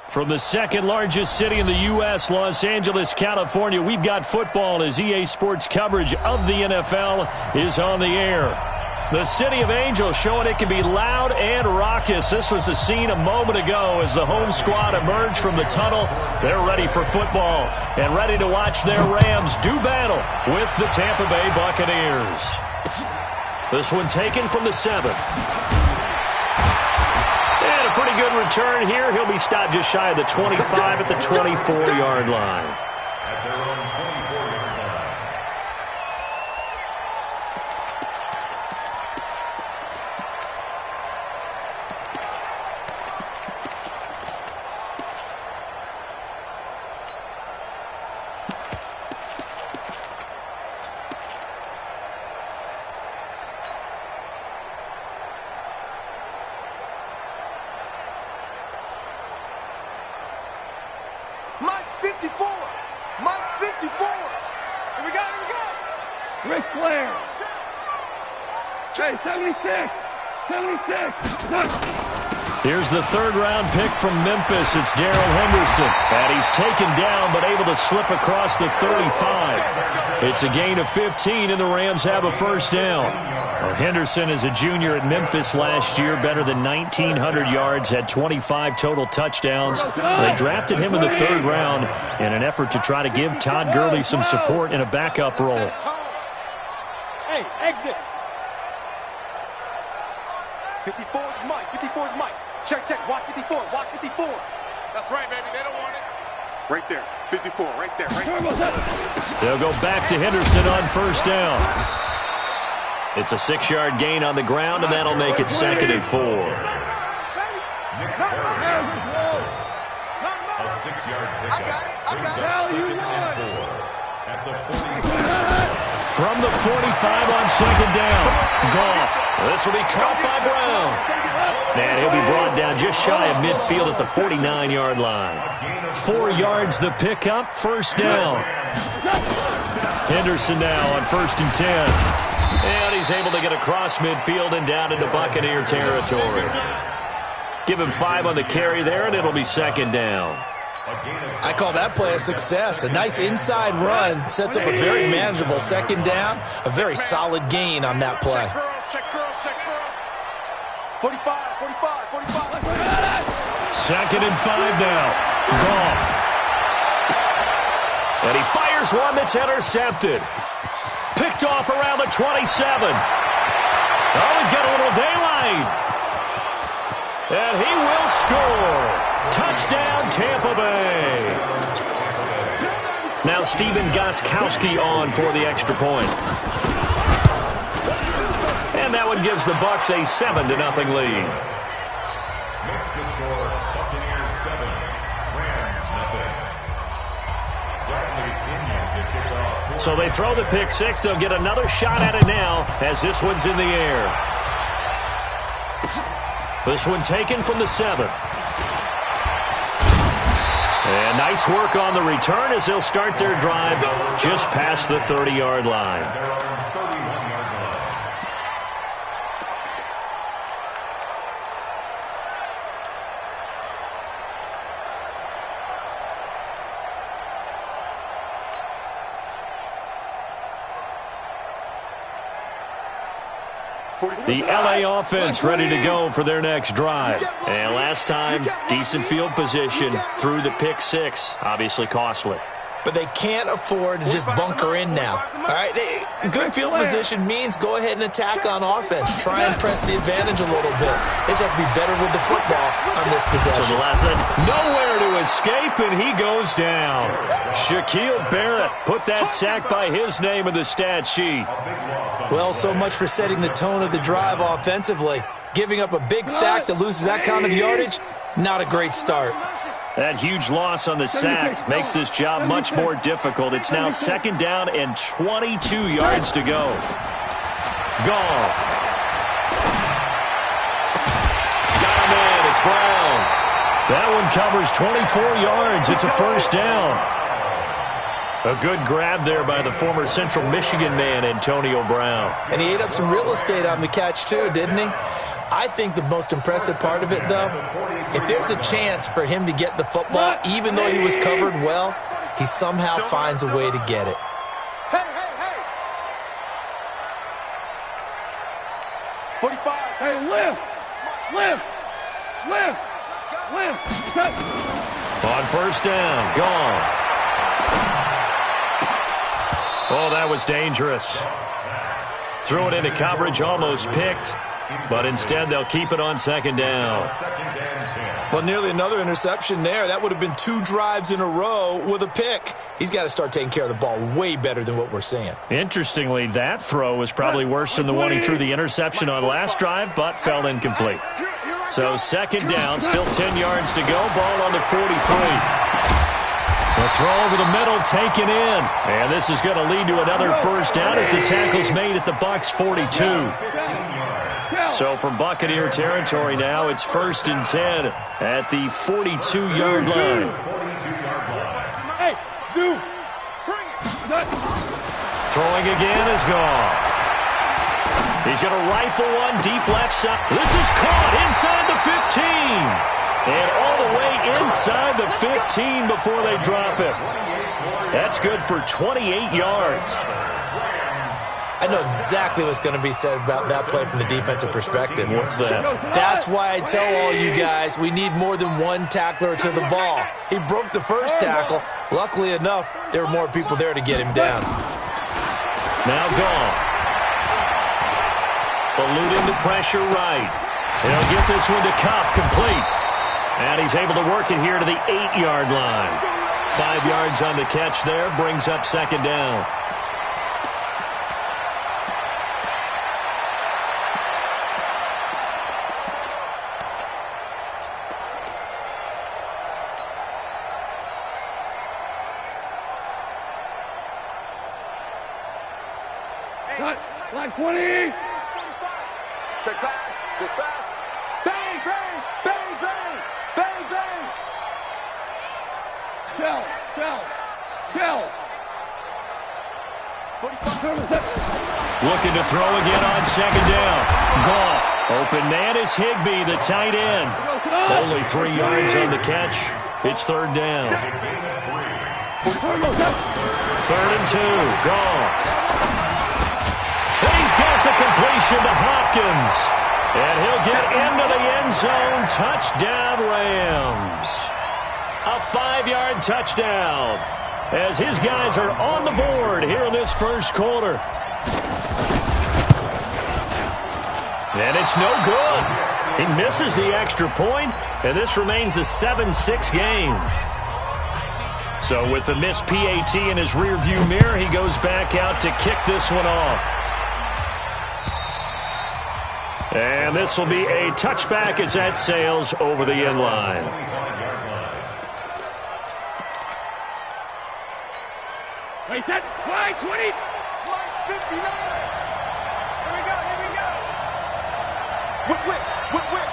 From the second largest city in the U.S., Los Angeles, California, we've got football as EA Sports coverage of the NFL is on the air. The City of Angels showing it can be loud and raucous. This was the scene a moment ago as the home squad emerged from the tunnel. They're ready for football and ready to watch their Rams do battle with the Tampa Bay Buccaneers. This one taken from the 7. And a pretty good return here. He'll be stopped just shy of the 25 at the 24-yard line. Mike's 54. Mike's 54. Here we go. Ric Flair. Hey, 76. 76. Here's the third-round pick from Memphis. It's Darrell Henderson. And he's taken down but able to slip across the 35. It's a gain of 15, and the Rams have a first down. Well, Henderson is a junior at Memphis last year, better than 1,900 yards, had 25 total touchdowns. They drafted him in the third round in an effort to try to give Todd Gurley some support in a backup role. Hey, exit. 54 is Mike. 54 is Mike. Check. Watch 54. Watch 54. That's right, baby. They don't want it. Right there. 54. Right there. They'll go back to Henderson on first down. It's a 6-yard gain on the ground, and that'll make it 2nd and 4. A 6-yard pickup brings up 2nd and 4 at the 45. From the 45 on second down. Goff. This will be caught by Brown. And he'll be brought down just shy of midfield at the 49-yard line. 4 yards the pickup, first down. Henderson now on 1st and 10. And he's able to get across midfield and down into Buccaneer territory. Give him 5 on the carry there, and it'll be 2nd down. I call that play a success. A nice inside run sets up a very manageable 2nd down. A very solid gain on that play. Check curls. 45. 2nd and 5 now. Goff. And he fires one that's intercepted. Picked off around the 27. Oh, he's got a little daylight. And he will score. Touchdown, Tampa Bay. Now Stephen Gostkowski on for the extra point. And that one gives the Bucs a 7-0 lead. Makes the score Buccaneers 7, Rams nothing. Bradley Pinion to kick off. So they throw the pick 6. They'll get another shot at it now as this one's in the air. This one taken from the 7. And nice work on the return as they'll start their drive just past the 30-yard line. The LA offense ready to go for their next drive. And last time, decent field position through the pick 6. Obviously costly. But they can't afford to just bunker in now. All right, good field position means go ahead and attack on offense. Try and press the advantage a little bit. They just have to be better with the football on this possession. So the last one, nowhere to escape, and he goes down. Shaquille Barrett put that sack by his name in the stat sheet. Well, so much for setting the tone of the drive offensively. Giving up a big sack that loses that kind of yardage, not a great start. That huge loss on the sack makes this job much more difficult. It's now 2nd down and 22 yards to go. Goff. Got him in. It's Brown. That one covers 24 yards. It's a first down. A good grab there by the former Central Michigan man, Antonio Brown. And he ate up some real estate on the catch, too, didn't he? I think the most impressive part of it, though, if there's a chance for him to get the football, even though he was covered well, he somehow finds a way to get it. Hey, hey, hey! 45. Hey, lift! Lift! Lift! Lift! Cut! On first down, gone. Oh, that was dangerous. Threw it into coverage, almost picked, but instead they'll keep it on second down. Well, nearly another interception there. That would have been 2 drives in a row with a pick. He's got to start taking care of the ball way better than what we're seeing. Interestingly, that throw was probably worse than the one he threw the interception on last drive, but fell incomplete. So second down, still 10 yards to go, ball on the 43. The throw over the middle, taken in. And this is going to lead to another first down as the tackle's made at the Bucs 42. So from Buccaneer territory now, it's 1st and 10 at the 42-yard line. Hey, Zoo! Throwing again is gone. He's going to rifle one deep left side. This is caught inside the 15. And all the way inside the 15 before they drop it. That's good for 28 yards. I know exactly what's going to be said about that play from the defensive perspective. What's that? That's why I tell all you guys we need more than one tackler to the ball. He broke the first tackle. Luckily enough, there were more people there to get him down. Now gone. Eluding the pressure right. He'll get this one to Cobb, complete. And he's able to work it here to the 8-yard line. 5 yards on the catch there, brings up second down. Line 20! Check pass, check pass. Bang, bang, bang, bang, bang, bang. Shell, shell, shell. 45. Looking to throw again on second down. Goff. Open man is Higbee, the tight end. Only 3 yards on the catch. It's third down. 3rd and 2. Goff. He's got the completion to Hopkins. And he'll get into the end zone. Touchdown, Rams. A 5-yard touchdown as his guys are on the board here in this first quarter. And it's no good. He misses the extra point, and this remains a 7-6 game. So with the missed PAT in his rearview mirror, he goes back out to kick this one off. And this will be a touchback as that sails over the end line. Wait, that line 20! Line 59. Here we go, here we go. Whip, whip, whip, whip.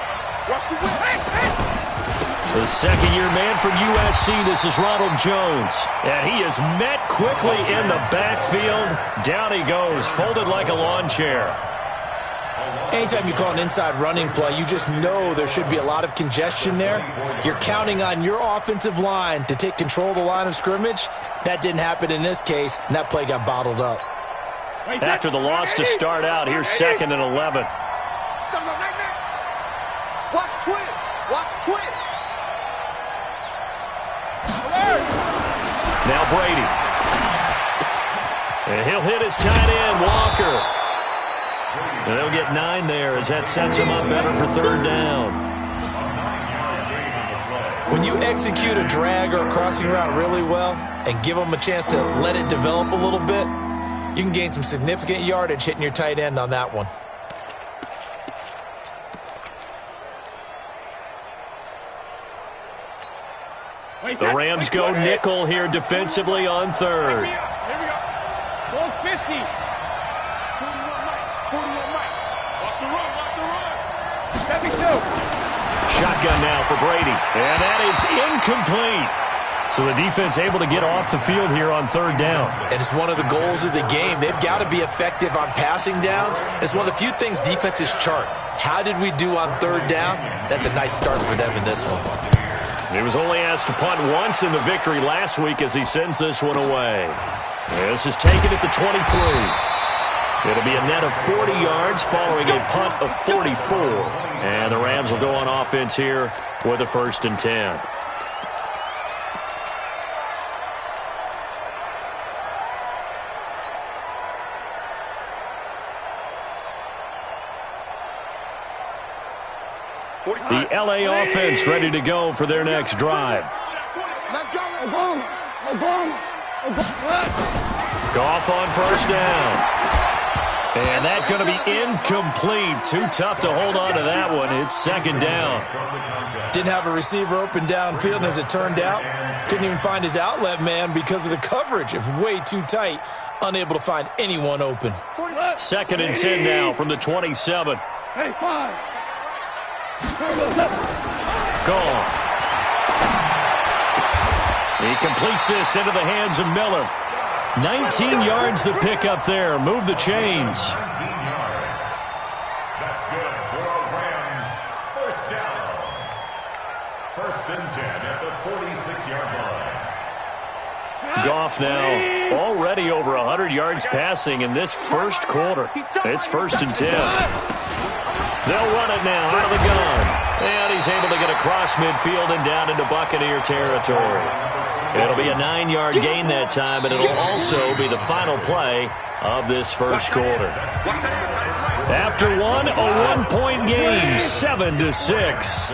Watch the whip. Hey, hey. The second-year man from USC, this is Ronald Jones. And he is met quickly in the backfield. Down he goes, folded like a lawn chair. Anytime you call an inside running play, you just know there should be a lot of congestion there. You're counting on your offensive line to take control of the line of scrimmage. That didn't happen in this case, and that play got bottled up. After the loss to start out, here's 2nd and 11. Watch twins. Watch twins. Now Brady. And he'll hit his tight end, Walker. And they'll get 9 there as that sets him up better for third down. When you execute a drag or a crossing route really well and give them a chance to let it develop a little bit, you can gain some significant yardage hitting your tight end on that one. The Rams go nickel here defensively on third. Here we go. Goal 50. 41 Mike. Watch the run, watch the run. 72. Shotgun now for Brady. And that is incomplete. So the defense able to get off the field here on third down. And it's one of the goals of the game. They've got to be effective on passing downs. It's one of the few things defenses chart. How did we do on third down? That's a nice start for them in this one. He was only asked to punt once in the victory last week as he sends this one away. This is taken at the 23. It'll be a net of 40 yards following a punt of 44. And the Rams will go on offense here with a 1st and 10. The LA offense ready to go for their next drive. Let's go. Goff on 1st down. And that's going to be incomplete. Too tough to hold on to that one. It's 2nd down. Didn't have a receiver open downfield, and as it turned out, couldn't even find his outlet man because of the coverage. It's way too tight, unable to find anyone open. 2nd and 10 now from the 27. Hey, 5. Goff. He completes this into the hands of Miller. 19 yards the pick up there. Move the chains. 19 yards. That's good for a Rams 1st down. 1st and 10 at the 46-yard line. Goff now already over 100 yards passing in this 1st quarter. It's 1st and 10. They'll run it now out of the gun. And he's able to get across midfield and down into Buccaneer territory. It'll be a 9-yard gain that time, but it'll also be the final play of this 1st quarter. After one, a 1-point game, 7-6.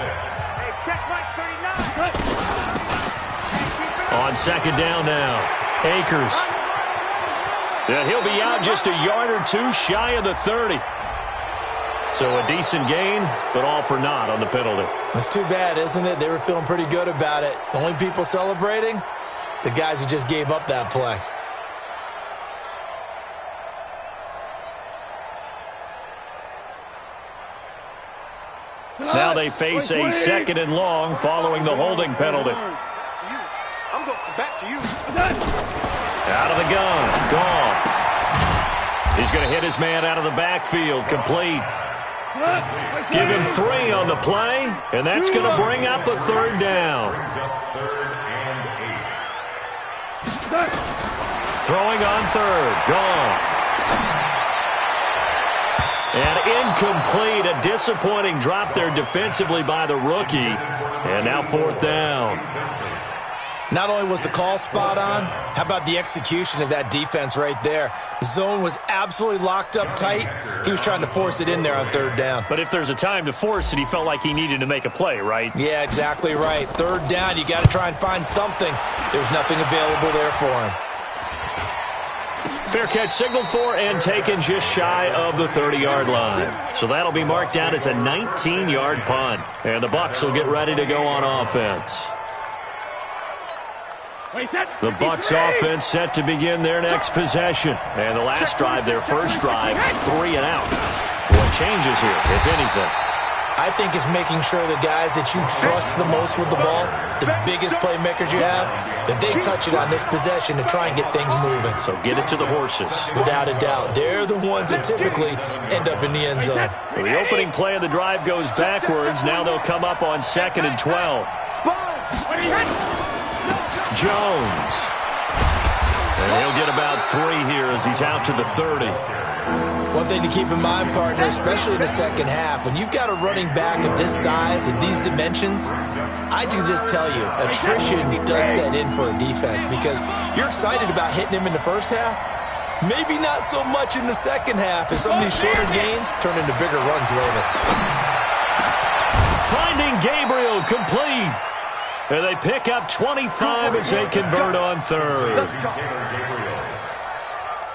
On 2nd down now, Akers. And he'll be out just a yard or two shy of the 30. So a decent gain, but all for naught on the penalty. It's too bad, isn't it? They were feeling pretty good about it. The only people celebrating, the guys who just gave up that play. Now they face a 2nd and long following the holding penalty. I'm going back to you. Out of the gun, Goff. He's going to hit his man out of the backfield, complete. Give him 3 on the play, and that's going to bring up a 3rd down. Throwing on 3rd, Goff. And incomplete, a disappointing drop there defensively by the rookie. And now 4th down. Not only was the call spot on, how about the execution of that defense right there? The zone was absolutely locked up tight. He was trying to force it in there on 3rd down. But if there's a time to force it, he felt like he needed to make a play, right? Yeah, exactly right. 3rd down, you got to try and find something. There's nothing available there for him. Fair catch signaled for and taken just shy of the 30-yard line. So that'll be marked down as a 19-yard punt. And the Bucs will get ready to go on offense. The Bucs offense set to begin their next possession. And the last drive, their 1st drive, 3 and out. What changes here, if anything? I think it's making sure the guys that you trust the most with the ball, the biggest playmakers you have, that they touch it on this possession to try and get things moving. So get it to the horses. Without a doubt. They're the ones that typically end up in the end zone. So the opening play of the drive goes backwards. Now they'll come up on 2nd and 12. Jones. And he'll get about 3 here as he's out to the 30. One thing to keep in mind, partner, especially in the second half, when you've got a running back of this size and these dimensions, I can just tell you, attrition does set in for a defense because you're excited about hitting him in the first half. Maybe not so much in the second half, and some of these shorter gains turn into bigger runs later. Finding Gabriel complete. And they pick up 25 as they convert on 3rd.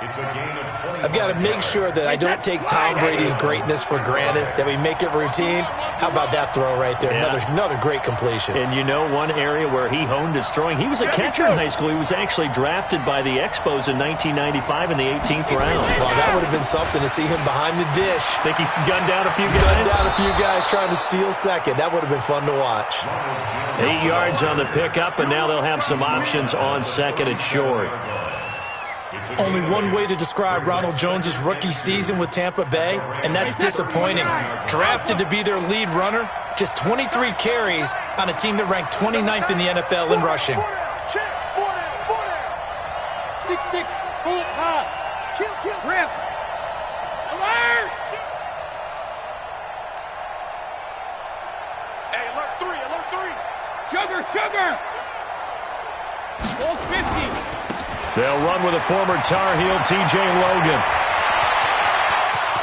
It's a gain of 20. I've got to make sure that I don't take Tom Brady's greatness for granted, that we make it routine. How about that throw right there? Yeah. Another great completion. And you know one area where he honed his throwing? He was a catcher in high school. He was actually drafted by the Expos in 1995 in the 18th round. Well, that would have been something to see him behind the dish. Think he gunned down a few guys? Gunned down a few guys trying to steal second. That would have been fun to watch. 8 yards on the pickup, and now they'll have some options on second and short. Only one way to describe Ronald Jones' rookie season with Tampa Bay, and that's disappointing. Drafted to be their lead runner, just 23 carries on a team that ranked 29th in the NFL in rushing. 6'6", full high. Rip. Alert! Hey, alert 3, alert 3. Sugar. Ball 50. They'll run with a former Tar Heel, T.J. Logan.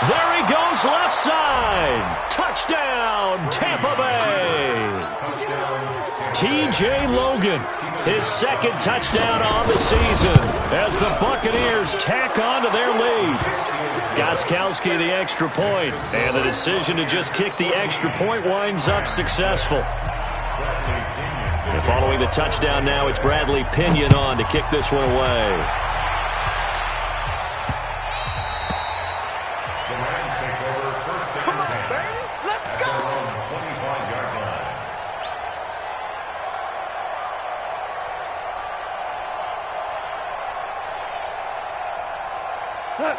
There he goes, left side. Touchdown, Tampa Bay. T.J. Logan, his second touchdown on the season as the Buccaneers tack on to their lead. Gostkowski the extra point, and the decision to just kick the extra point winds up successful. And following the touchdown now, it's Bradley Pinion on to kick this one away. The Rams take over first down. Come on, baby. Let's go. On the 25-yard line.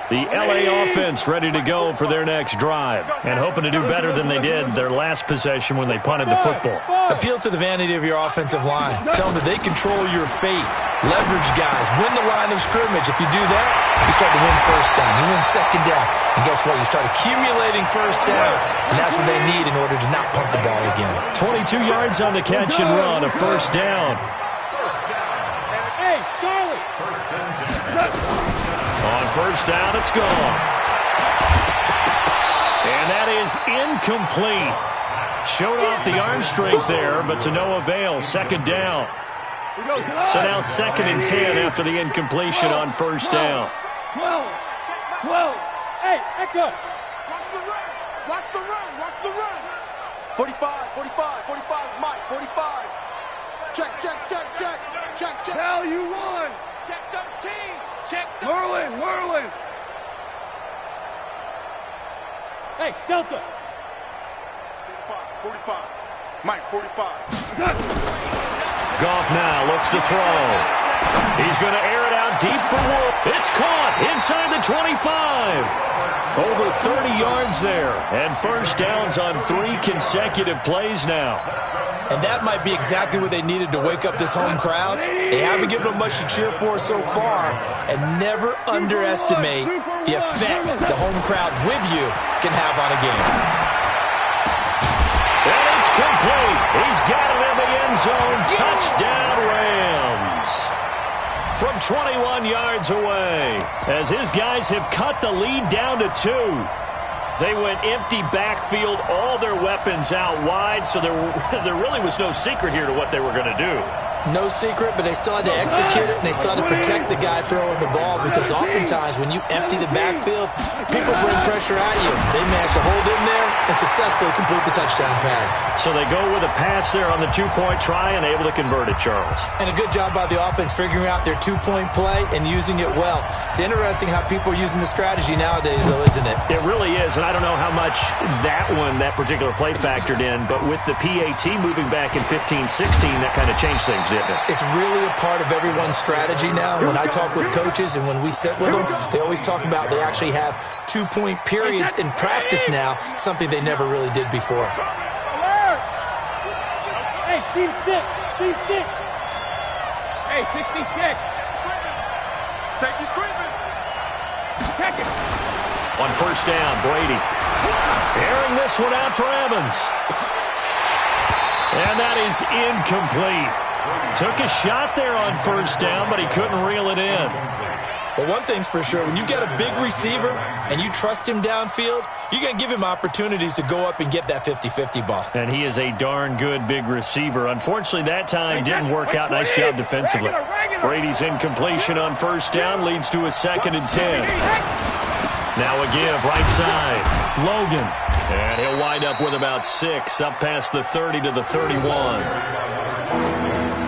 The L.A. offense ready to go for their next drive and hoping to do better than they did their last possession when they punted the football. Appeal to the vanity of your offensive line. Tell them that they control your fate. Leverage guys. Win the line of scrimmage. If you do that, you start to win first down. You win second down. And guess what? You start accumulating first downs. And that's what they need in order to not punt the ball again. 22 yards on the catch and run, a first down. Hey, Charlie. First down. On first down, it's gone. And that is incomplete. Showed off the arm strength there, but to no avail. Second down. So now second and 10 after the incompletion on first down. 12. Hey, Echo. Watch the run. Watch the run. Watch the run. 45, Mike, 45. Check. Tell you one. Check 13. Check 13. Merlin. Hey, Delta. 45. Mike, 45. Goff now looks to throw. He's going to air it out deep for Wolf. It's caught inside the 25. Over 30 yards there. And first downs on 3 consecutive plays now. And that might be exactly what they needed to wake up this home crowd. They haven't given them much to cheer for so far. And never underestimate the effect the home crowd with you can have on a game. And it's complete. He's got it in the end zone. Touchdown, Rams. From 21 yards away, as his guys have cut the lead down to 2. They went empty backfield, all their weapons out wide, so there really was no secret here to what they were going to do. No secret, but they still had to execute it, and they still had to protect the guy throwing the ball, because oftentimes when you empty the backfield, people bring pressure at you. They managed to hold in there and successfully complete the touchdown pass. So they go with a pass there on the 2-point try and able to convert it, Charles. And a good job by the offense figuring out their 2-point play and using it well. It's interesting how people are using the strategy nowadays, though, isn't it? It really is, and I don't know how much that particular play factored in, but with the PAT moving back in 15-16, that kind of changed things, didn't it? It's really a part of everyone's strategy now. When I talk with coaches and when we sit with them, they always talk about they actually have 2-point periods in practice now, something they never really did before. Hey, Steve 6. Hey, 66. Safety screaming. Check it. On first down, Brady airing this one out for Evans. And that is incomplete. Took a shot there on first down, but he couldn't reel it in. But one thing's for sure, when you got a big receiver and you trust him downfield, you're going to give him opportunities to go up and get that 50-50 ball. And he is a darn good big receiver. Unfortunately, that time didn't work out. Nice job defensively. Regular. Brady's incompletion on first down leads to a 2nd and 10. Now a give right side. Logan. And he'll wind up with about 6 up past the 30 to the 31.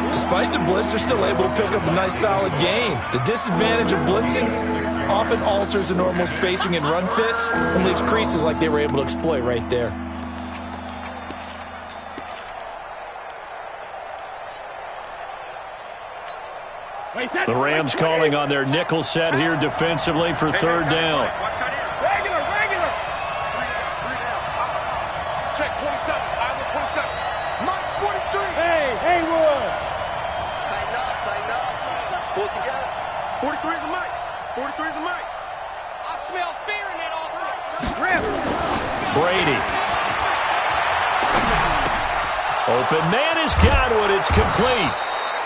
Despite the blitz, they're still able to pick up a nice solid gain. The disadvantage of blitzing often alters the normal spacing and run fits and leaves creases like they were able to exploit right there. The Rams calling on their nickel set here defensively for 3rd down. Regular. Check 27. Eyes on 27. Mike 43. Hey, Haywood. Tighten up. Pull it together. 43 is the mic. 43 is the mic. I smell fear in that offense. Rip. Brady. Open man is Godwin. It's complete.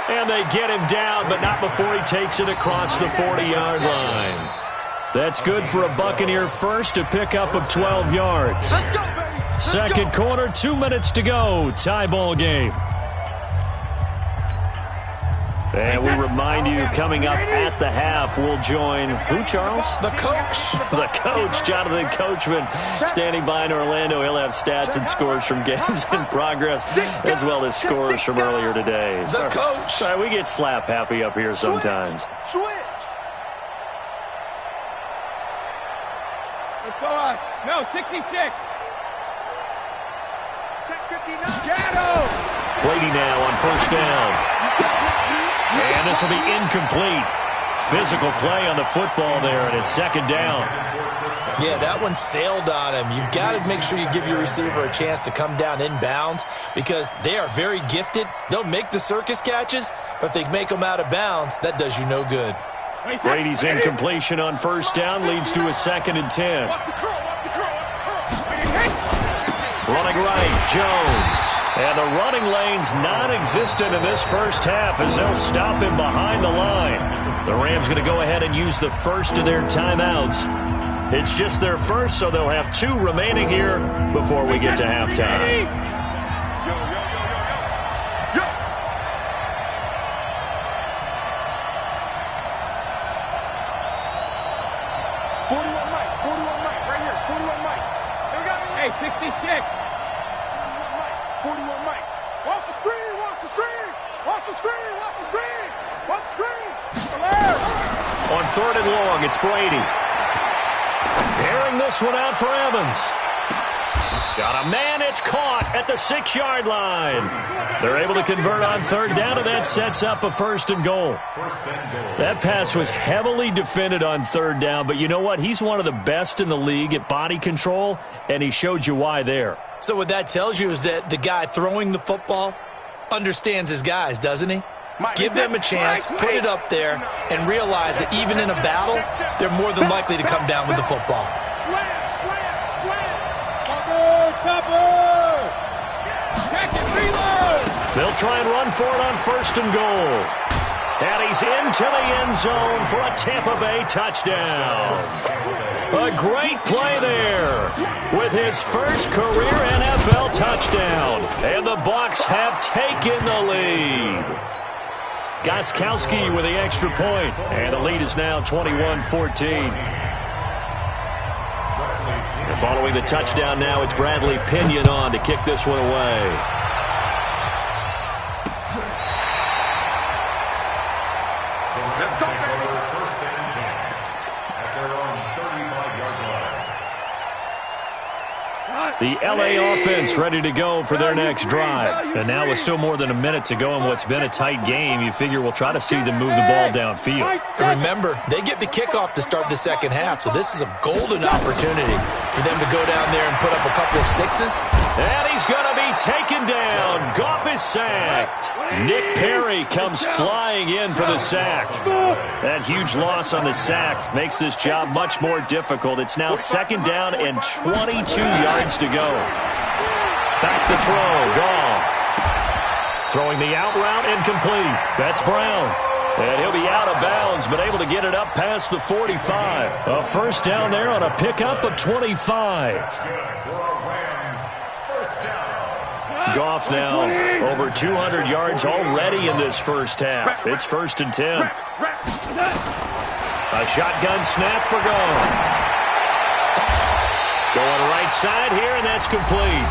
And they get him down, but not before he takes it across the 40-yard line. That's good for a Buccaneer first, a pickup of 12 yards. Let's go, baby. Second quarter, 2 minutes to go. Tie ball game. And we remind you, coming up at the half, we'll join who, Charles? The coach. The coach, Jonathan Coachman, standing by in Orlando. He'll have stats and scores from games in progress, as well as scores from earlier today. The coach. Sorry, we get slap happy up here sometimes. Switch. Let's go on. No, 66. Check 59. Shadow. Brady now on first down. And this will be incomplete. Physical play on the football there, and it's 2nd down. Yeah, that one sailed on him. You've got to make sure you give your receiver a chance to come down inbounds because they are very gifted. They'll make the circus catches, but if they make them out of bounds, that does you no good. Brady's incompletion on first down leads to a 2nd and 10. Watch the curl. Running right, Jones. And the running lane's non-existent in this first half as they'll stop him behind the line. The Rams going to go ahead and use the first of their timeouts. It's just their first, so they'll have 2 remaining here before we get to halftime. Yo. 41 Mike, right here. 41 Mike. Here we go. Hey, 66. 41 Mike. Watch the screen. On 3rd and long, it's Brady. Airing this one out for Evans. Got a man, it's caught at the 6-yard line. They're able to convert on 3rd down, and that sets up a 1st and goal. That pass was heavily defended on 3rd down, but you know what? He's one of the best in the league at body control, and he showed you why there. So what that tells you is that the guy throwing the football understands his guys, doesn't he? Give them a chance, put it up there, and realize that even in a battle, they're more than likely to come down with the football. Topper. Check it, reload. They'll try and run for it on 1st and goal. And he's into the end zone for a Tampa Bay touchdown. A great play there with his first career NFL touchdown. And the Bucs have taken the lead. Gostkowski with the extra point, and the lead is now 21-14. And following the touchdown now, it's Bradley Pinion on to kick this one away. Let's go, baby. First and 10 at their own 35-yard line. The L.A. offense ready to go for their next drive. And now with still more than a minute to go in what's been a tight game, you figure we'll try to see them move the ball downfield. And remember, they get the kickoff to start the second half, so this is a golden opportunity for them to go down there and put up a couple of 6s. And he's going to be taken down. Goff is sacked. Nick Perry comes flying in for the sack. That huge loss on the sack makes this job much more difficult. It's now 2nd down and 22 yards to go. Back to throw, Goff. Throwing the out route, incomplete. That's Brown. And he'll be out of bounds, but able to get it up past the 45. A 1st down there on a pickup of 25. Goff now over 200 yards already in this first half. It's 1st and 10. A shotgun snap for Goff. Going right side here, and that's complete.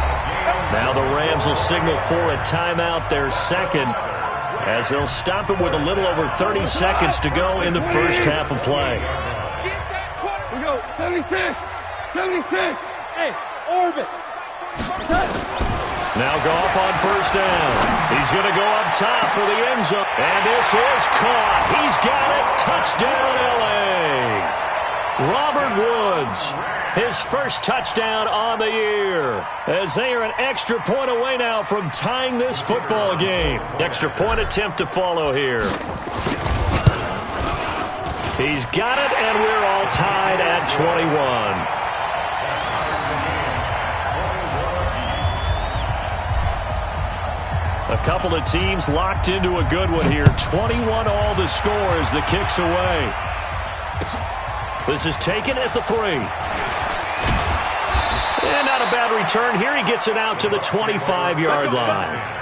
Now the Rams will signal for a timeout, their second, as they'll stop it with a little over 30 seconds to go in the first half of play. We go, 76, 76. Hey, orbit. Now Goff on first down. He's going to go up top for the end zone. And this is caught. He's got it. Touchdown, L.A. Robert Woods, his first touchdown on the year, as they are an extra point away now from tying this football game. Extra point attempt to follow here. He's got it, and we're all tied at 21. A couple of teams locked into a good one here. 21 all the score as the kick's away. This is taken at the 3. And not a bad return here. He gets it out to the 25-yard line.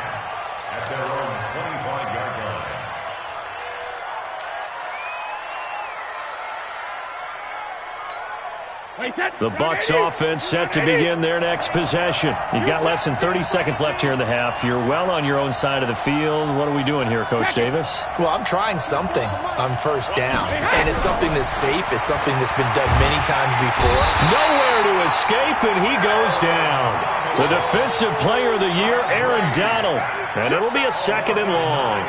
The Bucs offense set to begin their next possession. You've got less than 30 seconds left here in the half. You're well on your own side of the field. What are we doing here, Coach Davis? Well, I'm trying something on first down. And it's something that's safe. It's something that's been done many times before. Nowhere to escape, and he goes down. The Defensive Player of the Year, Aaron Donald. And it'll be a 2nd and long.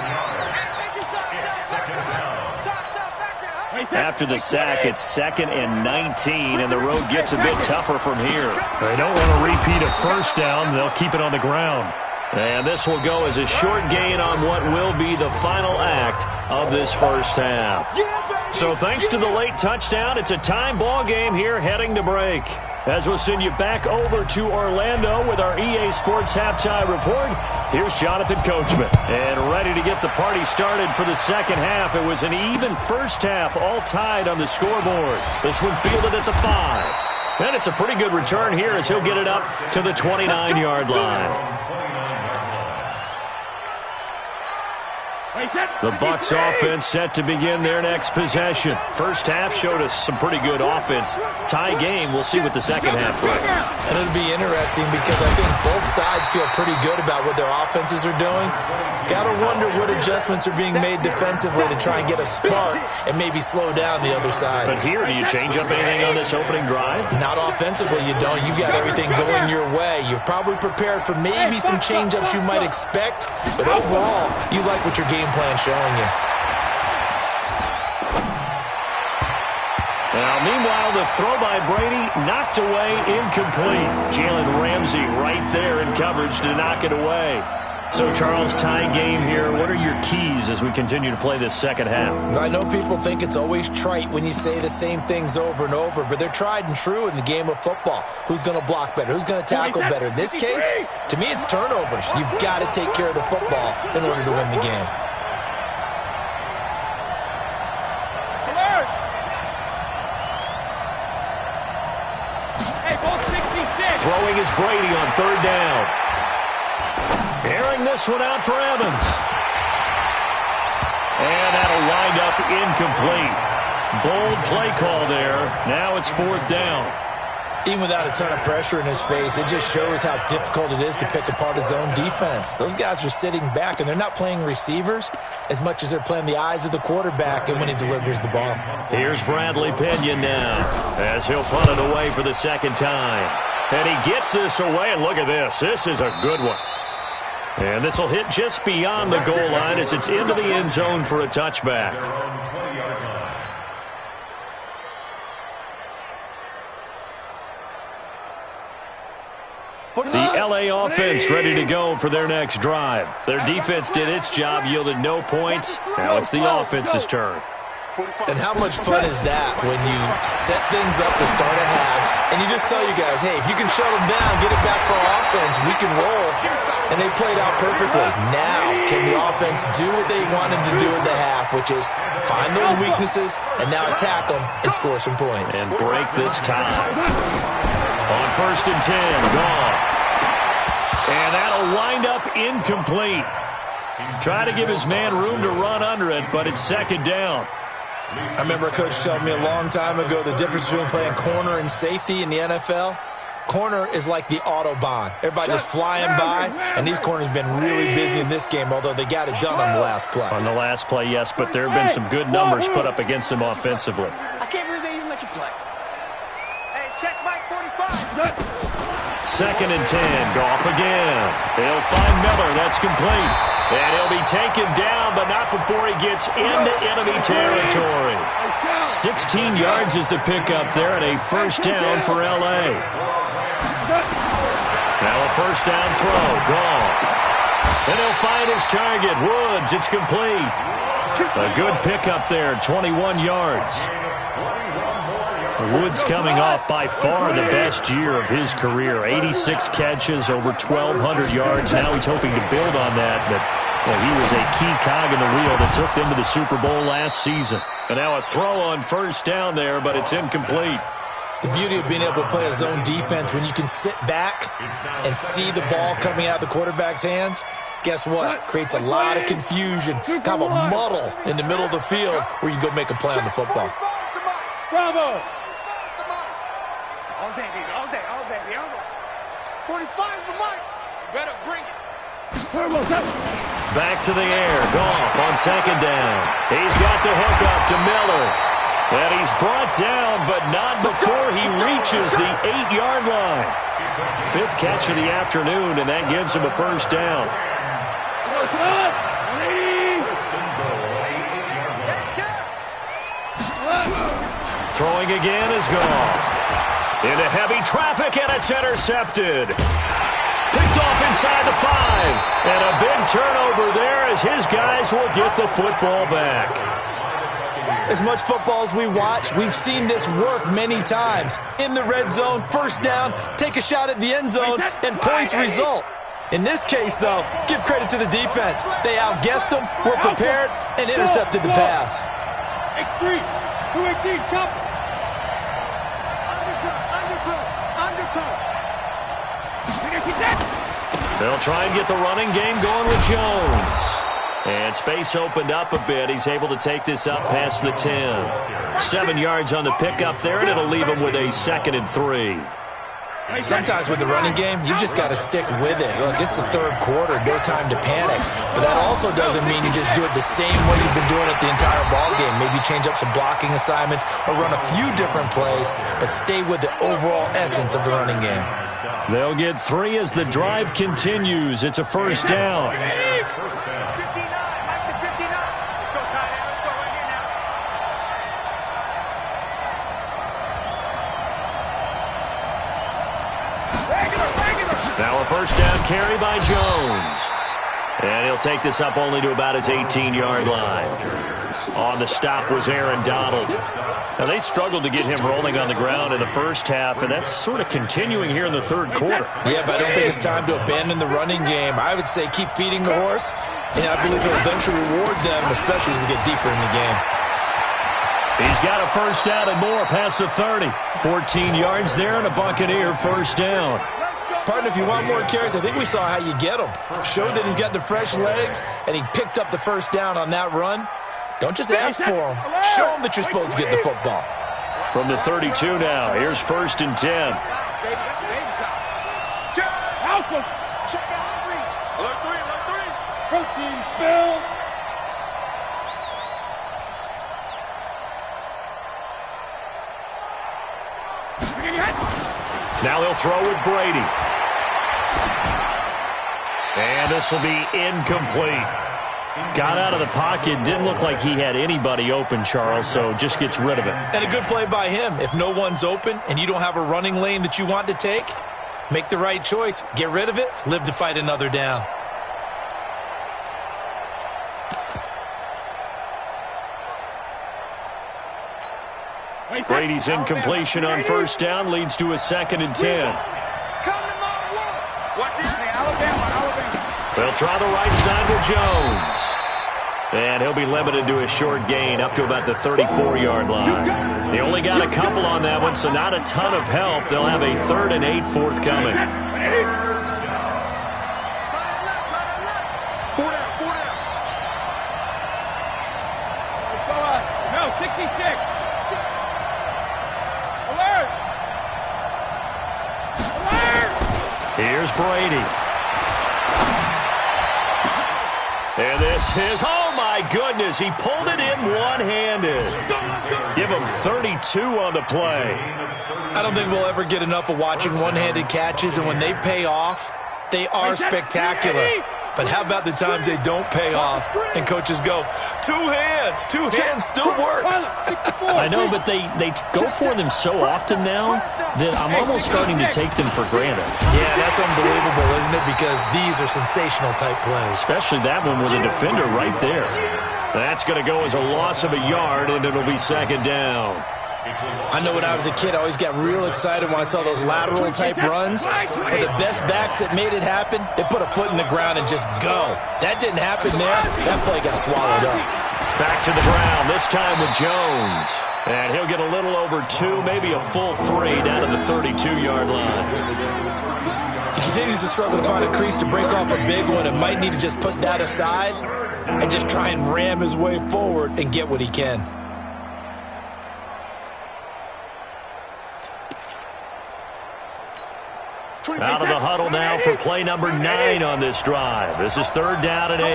After the sack, it's 2nd and 19, and the road gets a bit tougher from here. They don't want to repeat a first down. They'll keep it on the ground. And this will go as a short gain on what will be the final act of this first half. So thanks to the late touchdown, it's a time ball game here heading to break. As we'll send you back over to Orlando with our EA Sports Halftime Report, here's Jonathan Coachman. And ready to get the party started for the second half. It was an even first half, all tied on the scoreboard. This one fielded at the 5. And it's a pretty good return here as he'll get it up to the 29-yard line. The Bucs offense set to begin their next possession. First half showed us some pretty good offense. Tie game, we'll see what the second half brings. And it'll be interesting because I think both sides feel pretty good about what their offenses are doing. Got to wonder what adjustments are being made defensively to try and get a spark and maybe slow down the other side. But here, do you change up anything on this opening drive? Not offensively, you don't. You got everything going your way. You've probably prepared for maybe some change-ups you might expect, but overall, you like what your game plan showing you. Now, meanwhile, the throw by Brady knocked away, incomplete. Jalen Ramsey right there in coverage to knock it away. So, Charles, tie game here. What are your keys as we continue to play this second half? I know people think it's always trite when you say the same things over and over, but they're tried and true in the game of football. Who's going to block better? Who's going to tackle better? In this case, to me, it's turnovers. You've got to take care of the football in order to win the game. Throwing is Brady on third down. Airing this one out for Evans. And that'll wind up incomplete. Bold play call there. Now it's 4th down. Even without a ton of pressure in his face, it just shows how difficult it is to pick apart his own defense. Those guys are sitting back, and they're not playing receivers as much as they're playing the eyes of the quarterback and when he delivers the ball. Here's Bradley Pinion now as he'll punt it away for the second time. And he gets this away, and look at this. This is a good one. And this will hit just beyond the goal line as it's into the end zone for a touchback. The LA offense ready to go for their next drive. Their defense did its job, yielded no points. Now it's the offense's turn. And how much fun is that when you set things up to start a half and you just tell you guys, hey, if you can shut them down, get it back for our offense, we can roll. And they played out perfectly. Now, can the offense do what they wanted to do in the half, which is find those weaknesses and now attack them and score some points. And break this tie. On 1st and 10, Goff. And that'll wind up incomplete. Try to give his man room to run under it, but it's second down. I remember a coach telling me a long time ago the difference between playing corner and safety in the NFL. Corner is like the Autobahn. Everybody just flying by, and these corners have been really busy in this game, although they got it done on the last play. On the last play, yes, but there have been some good numbers put up against them offensively. I can't believe they even let you play. Hey, check Mike 45. Second and 10. Goff again. They'll find Miller. That's complete. And he'll be taken down, but not before he gets into enemy territory. 16 yards is the pickup there, and a first down for L.A. Now a first down throw. Goff. And he'll find his target. Woods. It's complete. A good pickup there. 21 yards. Woods coming off by far the best year of his career. 86 catches, over 1,200 yards. Now he's hoping to build on that, but he was a key cog in the wheel that took them to the Super Bowl last season. And now a throw on first down there, but it's incomplete. The beauty of being able to play a zone defense when you can sit back and see the ball coming out of the quarterback's hands, guess what? Creates a lot of confusion, kind of a muddle in the middle of the field where you can go make a play on the football. Bravo! All day, baby, all day, all day, baby. 45's the mic. Better bring it. Back to the air. Goff on second down. He's got the hook up to Miller. And he's brought down, but not before he reaches the 8-yard line. Fifth catch of the afternoon, and that gives him a first down. Throwing again is Goff. Into heavy traffic, and it's intercepted. Picked off inside the 5. And a big turnover there as his guys will get the football back. As much football as we watch, we've seen this work many times. In the red zone, first down, take a shot at the end zone, and points result. In this case, though, give credit to the defense. They outguessed them, were prepared, and intercepted the pass. X3, 218, chop. They'll try and get the running game going with Jones. And space opened up a bit. He's able to take this up past the 10. 7 yards on the pickup there, and it'll leave him with a 2nd and 3. Sometimes with the running game, you've just got to stick with it. Look, it's the third quarter, no time to panic. But that also doesn't mean you just do it the same way you've been doing it the entire ball game. Maybe change up some blocking assignments or run a few different plays, but stay with the overall essence of the running game. They'll get 3 as the drive continues. It's a first down. Now a first down carry by Jones. And he'll take this up only to about his 18-yard line. On the stop was Aaron Donald. Now, they struggled to get him rolling on the ground in the first half, and that's sort of continuing here in the third quarter. Yeah, but I don't think it's time to abandon the running game. I would say keep feeding the horse, and I believe he'll eventually reward them, especially as we get deeper in the game. He's got a first down and more past the 30. 14 yards there and a Buccaneer first down. Partner, if you want more carries, I think we saw how you get them. Showed that he's got the fresh legs, and he picked up the first down on that run. Don't just ask for them. Show them that you're supposed to get the football. From the 32 now, here's first and 10. Alpha. Check out 3. Alert 3. Protein spill. Now they'll throw with Brady. And this will be incomplete. Got out of the pocket. Didn't look like he had anybody open, Charles, so just gets rid of it. And a good play by him. If no one's open and you don't have a running lane that you want to take, make the right choice. Get rid of it. Live to fight another down. Brady's incompletion on first down leads to a 2nd and 10. They'll try the right side with Jones. And he'll be limited to a short gain up to about the 34-yard line. They only got a couple on that one, so not a ton of help. They'll have a 3rd and 8 forthcoming. Here's Brady. And this is, oh my goodness, he pulled it in one-handed. Give him 32 on the play. I don't think we'll ever get enough of watching one-handed catches, and when they pay off, they are spectacular. But how about the times they don't pay off and coaches go, two hands still works. I know, but they go for them so often now that I'm almost starting to take them for granted. Yeah, that's unbelievable, isn't it? Because these are sensational type plays. Especially that one with a defender right there. That's going to go as a loss of a yard, and it'll be second down. I know when I was a kid, I always got real excited when I saw those lateral-type runs. But the best backs that made it happen, they put a foot in the ground and just go. That didn't happen there. That play got swallowed up. Back to the ground, this time with Jones. And he'll get a little over 2, maybe a full 3 down to the 32-yard line. He continues to struggle to find a crease to break off a big one and might need to just put that aside and just try and ram his way forward and get what he can. Out of the huddle now for play number 9 on this drive. This is 3rd down and 8.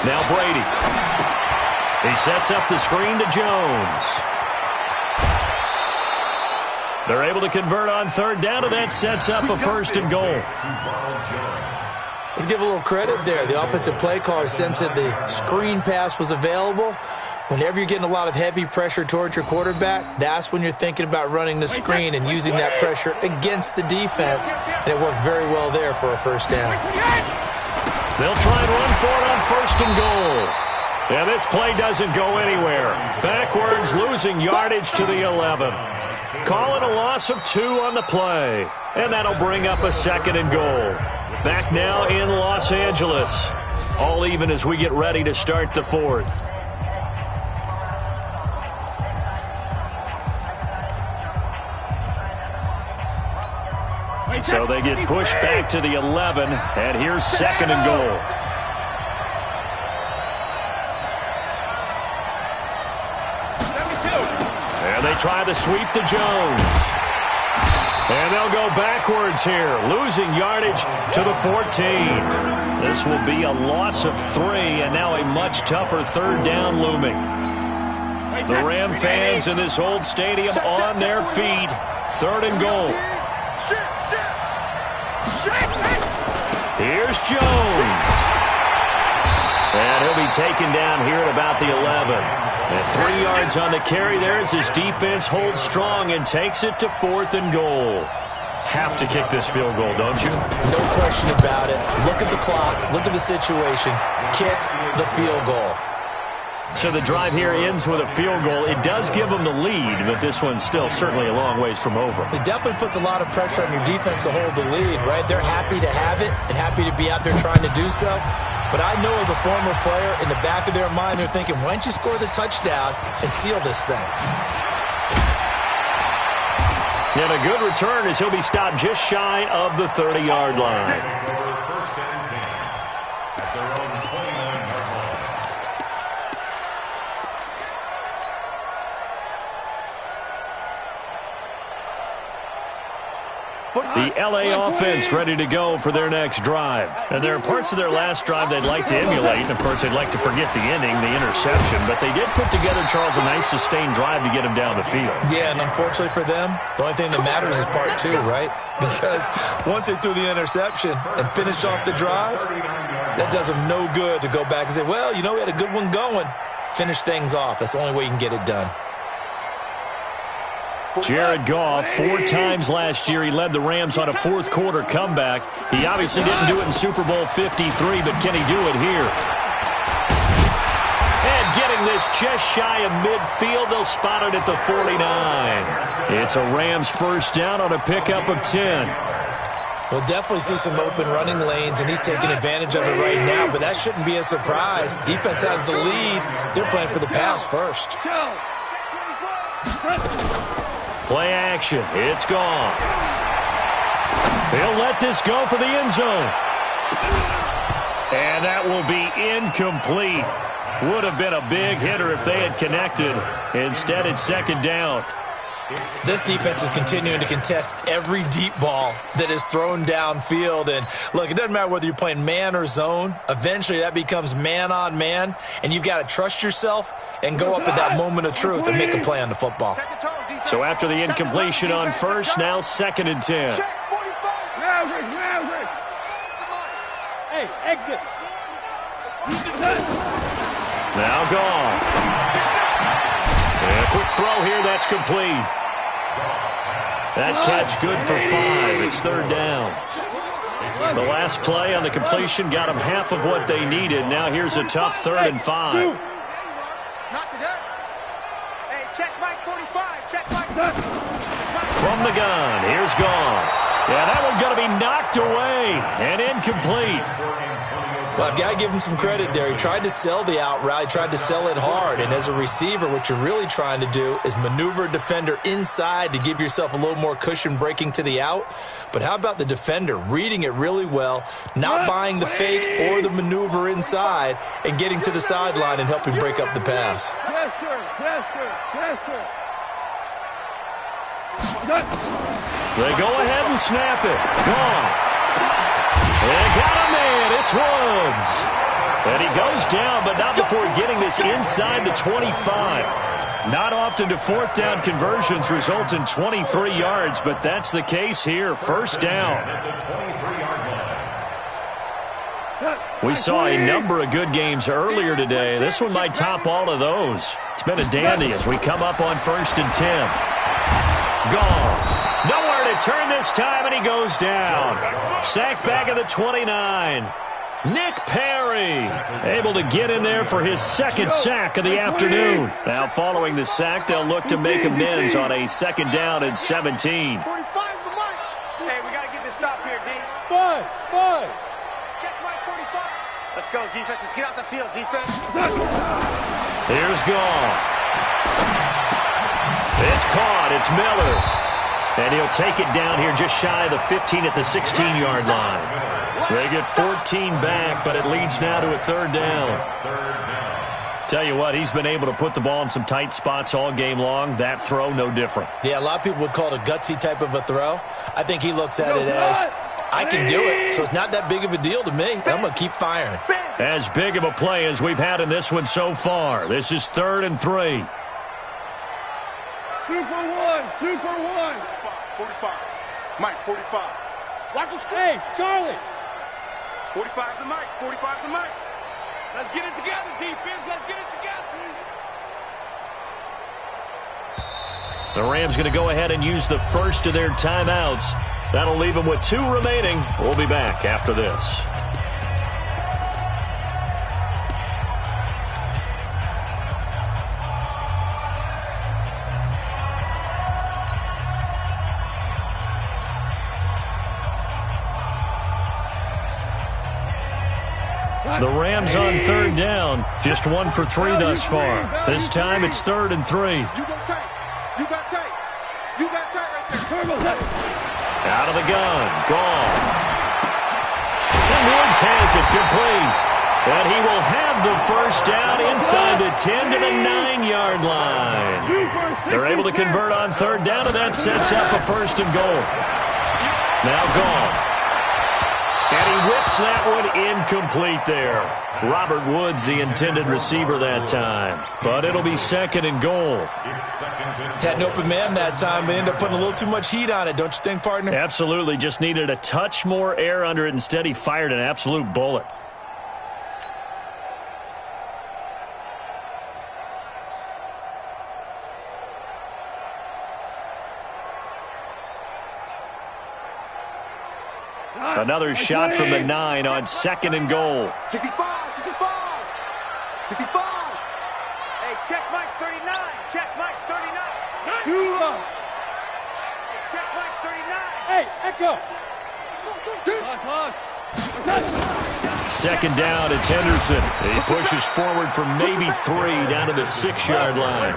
Now Brady. He sets up the screen to Jones. They're able to convert on 3rd down, and that sets up a 1st and goal. Let's give a little credit there. The offensive play caller sensed that the screen pass was available. Whenever you're getting a lot of heavy pressure towards your quarterback, that's when you're thinking about running the screen and using that pressure against the defense. And it worked very well there for a 1st down. They'll try and run for it on 1st and goal. And this play doesn't go anywhere. Backwards, losing yardage to the 11. Call it a loss of 2 on the play. And that'll bring up a 2nd and goal. Back now in Los Angeles. All even as we get ready to start the 4th. So they get pushed back to the 11, and here's 2nd and goal. And they try the sweep to Jones. And they'll go backwards here, losing yardage to the 14. This will be a loss of 3, and now a much tougher 3rd down looming. The Ram fans in this old stadium on their feet. 3rd and goal. Here's Jones. And he'll be taken down here at about the 11. And 3 yards on the carry there as his defense holds strong and takes it to 4th and goal. Have to kick this field goal, don't you? No question about it. Look at the clock. Look at the situation. Kick the field goal. So the drive here ends with a field goal. It does give them the lead, but this one's still certainly a long ways from over. It definitely puts a lot of pressure on your defense to hold the lead, right? They're happy to have it and happy to be out there trying to do so. But I know as a former player, in the back of their mind, they're thinking, why don't you score the touchdown and seal this thing? And a good return as he'll be stopped just shy of the 30-yard line. The L.A. offense ready to go for their next drive. And there are parts of their last drive they'd like to emulate. And, of course, they'd like to forget the ending, the interception. But they did put together, Charles, a nice sustained drive to get him down the field. Yeah, and unfortunately for them, the only thing that matters is part 2, right? Because once they threw the interception and finished off the drive, that does them no good to go back and say, well, you know, we had a good one going. Finish things off. That's the only way you can get it done. Jared Goff, 4 times last year, he led the Rams on a fourth-quarter comeback. He obviously didn't do it in Super Bowl 53, but can he do it here? And getting this just shy of midfield, they'll spot it at the 49. It's a Rams 1st down on a pickup of 10. We'll definitely see some open running lanes, and he's taking advantage of it right now, but that shouldn't be a surprise. Defense has the lead. They're playing for the pass first. Play action. It's gone. They'll let this go for the end zone. And that will be incomplete. Would have been a big hitter if they had connected. Instead, it's second down. This defense is continuing to contest every deep ball that is thrown downfield. And, look, it doesn't matter whether you're playing man or zone. Eventually, that becomes man on man, and you've got to trust yourself and go up at that moment of truth and make a play on the football. So after the incompletion on first, now 2nd and 10. Hey, exit. Now gone. And a quick throw here, that's complete. That catch good for 5. It's 3rd down. The last play on the completion got them half of what they needed. Now here's a tough 3rd and 5. Not today. Hey, check Mike 45. Check Mike. From the gun, here's gone. Yeah, that one's going to be knocked away and incomplete. Well, I've got to give him some credit there. He tried to sell the out route. He tried to sell it hard. And as a receiver, what you're really trying to do is maneuver a defender inside to give yourself a little more cushion breaking to the out. But how about the defender reading it really well, not buying the fake or the maneuver inside, and getting to the sideline and helping break up the pass? They go ahead and snap it. Gone. They got a man. It's Woods. And he goes down, but not before getting this inside the 25. Not often do 4th down conversions result in 23 yards, but that's the case here. 1st down. We saw a number of good games earlier today. This one might top all of those. It's been a dandy as we come up on 1st and 10. Gone. Nowhere to turn this time, and he goes down. Sacked back at the 29. Nick Perry able to get in there for his 2nd sack of the afternoon. Now following the sack, they'll look to make amends on a 2nd down and 17. 45's the mark. Hey, we got to get this stop here, D. 5. Check Mike 45. Let's go, defense. Let's get out the field, defense. Here's Gall. It's caught. It's Miller. And he'll take it down here just shy of the 15 at the 16-yard line. They get 14 back, but it leads now to a 3rd down. Tell you what, he's been able to put the ball in some tight spots all game long. That throw, no different. Yeah, a lot of people would call it a gutsy type of a throw. I think he looks at it as, I can do it, so it's not that big of a deal to me. I'm going to keep firing. As big of a play as we've had in this one so far. This is 3rd and 3. Super one. 45. Mike, 45. Watch the screen. Charlie. 45's the Mike. 45's the Mike. Let's get it together, defense. Let's get it together. The Rams going to go ahead and use the first of their timeouts. That'll leave them with 2 remaining. We'll be back after this. The Rams on 3rd down. Just 1 for 3 thus far. This time it's 3rd and 3. You got tight. You got tight. You got tight right there. Out of the gun. Gone. And Woods has it complete. And he will have the 1st down inside the 10 to the 9-yard line. They're able to convert on 3rd down, and that sets up a 1st and goal. Now gone. And he whips that one incomplete there. Robert Woods, the intended receiver that time. But it'll be 2nd and goal. Had an open man that time, but ended up putting a little too much heat on it, don't you think, partner? Absolutely. Just needed a touch more air under it. Instead, he fired an absolute bullet. Another shot from the 9 on 2nd and goal. 65. 65. Hey, check Mike 39. Check Mike 39. Hey, check Mike 39. Hey, echo. 2nd down, it's Henderson. He pushes forward for maybe 3 down to the 6-yard line.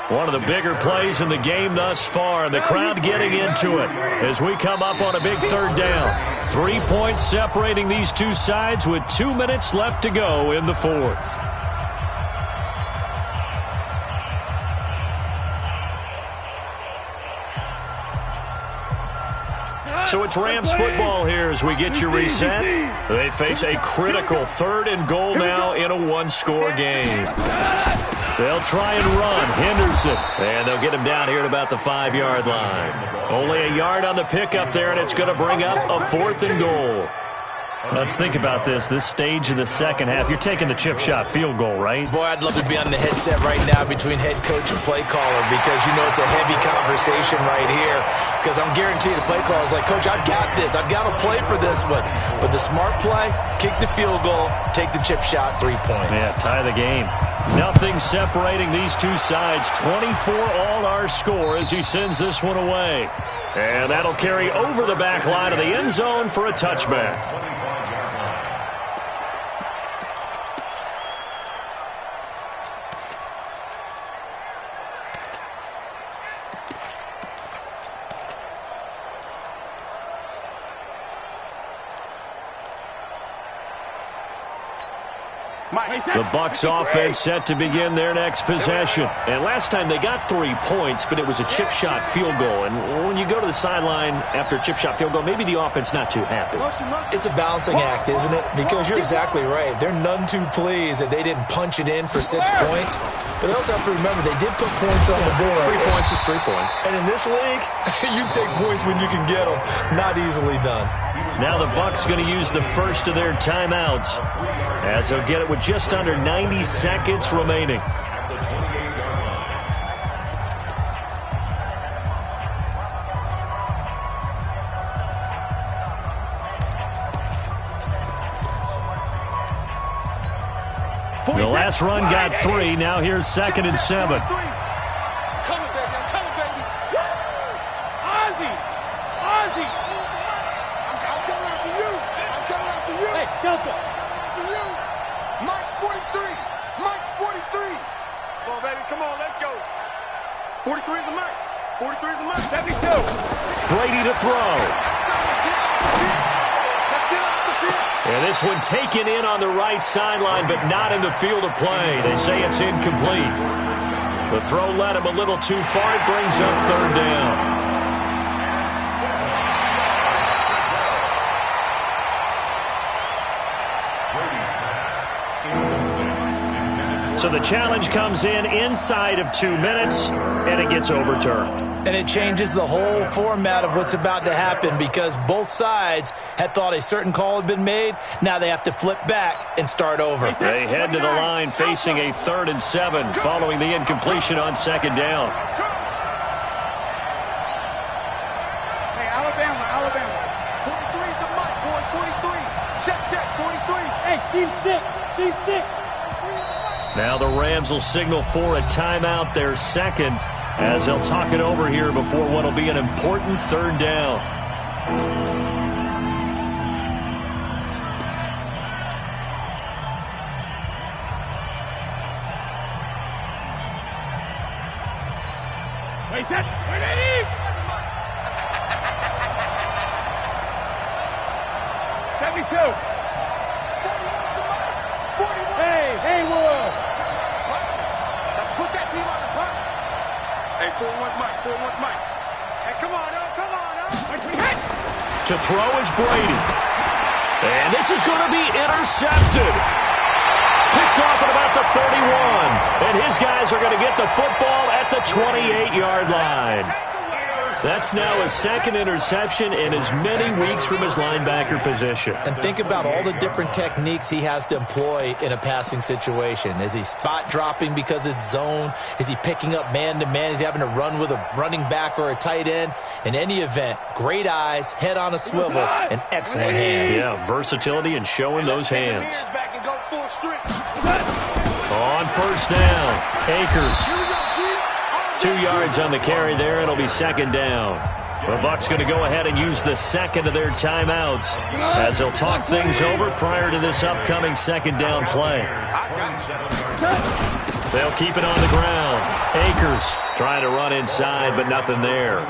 One of the bigger plays in the game thus far, and the crowd getting into it as we come up on a big 3rd down. 3 points separating these two sides with 2 minutes left to go in the 4th. So it's Rams football here as we get you reset. They face a critical 3rd and goal now in a one-score game. They'll try and run. Henderson. And they'll get him down here at about the 5-yard line. Only a yard on the pickup there, and it's going to bring up a 4th and goal. Let's think about this stage of the second half. You're taking the chip shot field goal, right? Boy, I'd love to be on the headset right now between head coach and play caller because you know it's a heavy conversation right here because I'm guaranteed the play caller is like, Coach, I've got this. I've got to play for this one. But the smart play, kick the field goal, take the chip shot, 3 points. Yeah, tie the game. Nothing separating these two sides. 24 all our score as he sends this one away. And that'll carry over the back line of the end zone for a touchback. The Bucs offense set to begin their next possession. And last time they got 3 points, but it was a chip shot field goal. And when you go to the sideline after a chip shot field goal, maybe the offense not too happy. It's a balancing act, isn't it? Because you're exactly right. They're none too pleased that they didn't punch it in for 6 points. But they also have to remember they did put points on the board. 3 points is 3 points. And in this league, you take points when you can get them. Not easily done. Now the Bucs going to use the first of their timeouts as they'll get it with just under 90 seconds remaining. The last run got 3. Now here's 2nd and 7. Delta. Mike's 43. Mike's 43. Come on, baby. Come on. Let's go. 43 is the Mike. 43 is the Mike. 72. Brady to throw. Let's get off the field. And this one taken in on the right sideline, but not in the field of play. They say it's incomplete. The throw led him a little too far. It brings up 3rd down. So the challenge comes in inside of 2 minutes, and it gets overturned. And it changes the whole format of what's about to happen because both sides had thought a certain call had been made. Now they have to flip back and start over. They head to the line facing a 3rd and 7 following the incompletion on 2nd down. Hey, Alabama. 43 is the Mike, boy. 43. Check. 43. Hey, Steve 6. Now the Rams will signal for a timeout, their 2nd, as they'll talk it over here before what will be an important 3rd down. Wait, set. Wait, ready. 72. Hey, Wood. Let's put that team on the punt. Hey, 4-1's Mike. 4-1's Mike. Hey, come on up. To throw is Brady. And this is going to be intercepted. Picked off at about the 31. And his guys are going to get the football at the 28-yard line. That's now a 2nd interception in as many weeks from his linebacker position. And think about all the different techniques he has to employ in a passing situation. Is he spot dropping because it's zone? Is he picking up man-to-man? Is he having to run with a running back or a tight end? In any event, great eyes, head on a swivel, and excellent hands. Yeah, versatility and showing those hands. On 1st down, Akers. 2 yards on the carry there. It'll be 2nd down. The Bucs going to go ahead and use the 2nd of their timeouts as they'll talk things over prior to this upcoming 2nd down play. They'll keep it on the ground. Akers trying to run inside, but nothing there.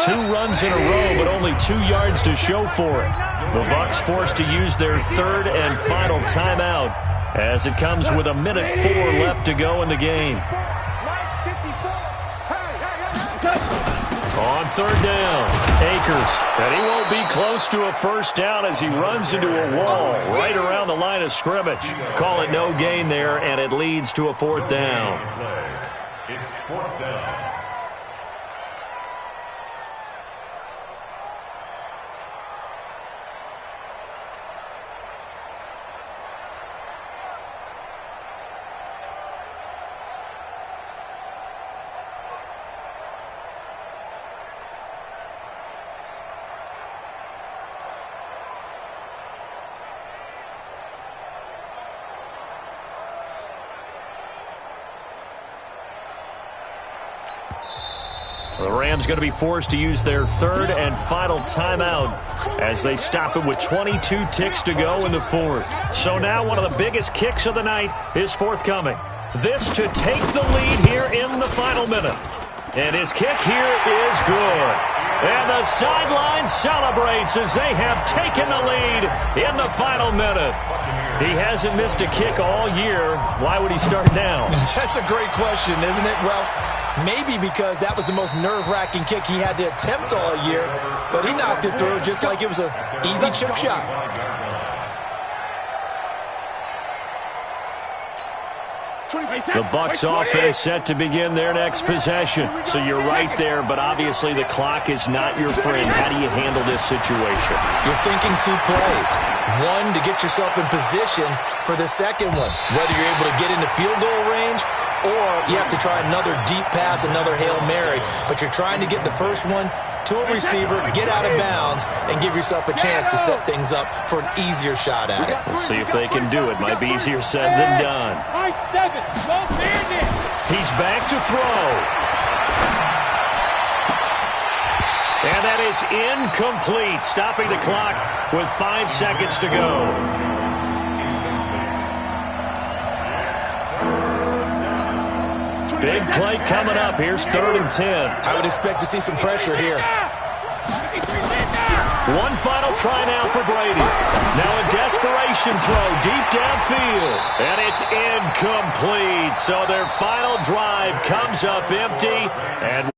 2 runs in a row, but only 2 yards to show for it. The Bucs forced to use their 3rd and final timeout as it comes with 1:04 left to go in the game. On third down, Akers. And he won't be close to a first down as he runs into a wall right around the line of scrimmage. Call it no gain there, and it leads to a fourth down. It's fourth down. The Rams going to be forced to use their third and final timeout as they stop it with 22 ticks to go in the fourth. So now one of the biggest kicks of the night is forthcoming. This to take the lead here in the final minute. And his kick here is good. And the sideline celebrates as they have taken the lead in the final minute. He hasn't missed a kick all year. Why would he start now? That's a great question, isn't it? Well, maybe because that was the most nerve-wracking kick he had to attempt all year, but he knocked it through just like it was an easy chip shot. The Bucs offense set to begin their next possession. So you're right there, but obviously the clock is not your friend. How do you handle this situation? You're thinking two plays. One, to get yourself in position for the second one, whether you're able to get into field goal range or you have to try another deep pass, another Hail Mary. But you're trying to get the first one to a receiver, get out of bounds, and give yourself a chance to set things up for an easier shot at it. We'll see if they can do it. Might be easier said than done. He's back to throw. And that is incomplete, stopping the clock with 5 seconds to go. Big play coming up. Here's 3rd and 10. I would expect to see some pressure here. One final try now for Brady. Now a desperation throw deep downfield. And it's incomplete. So their final drive comes up empty. And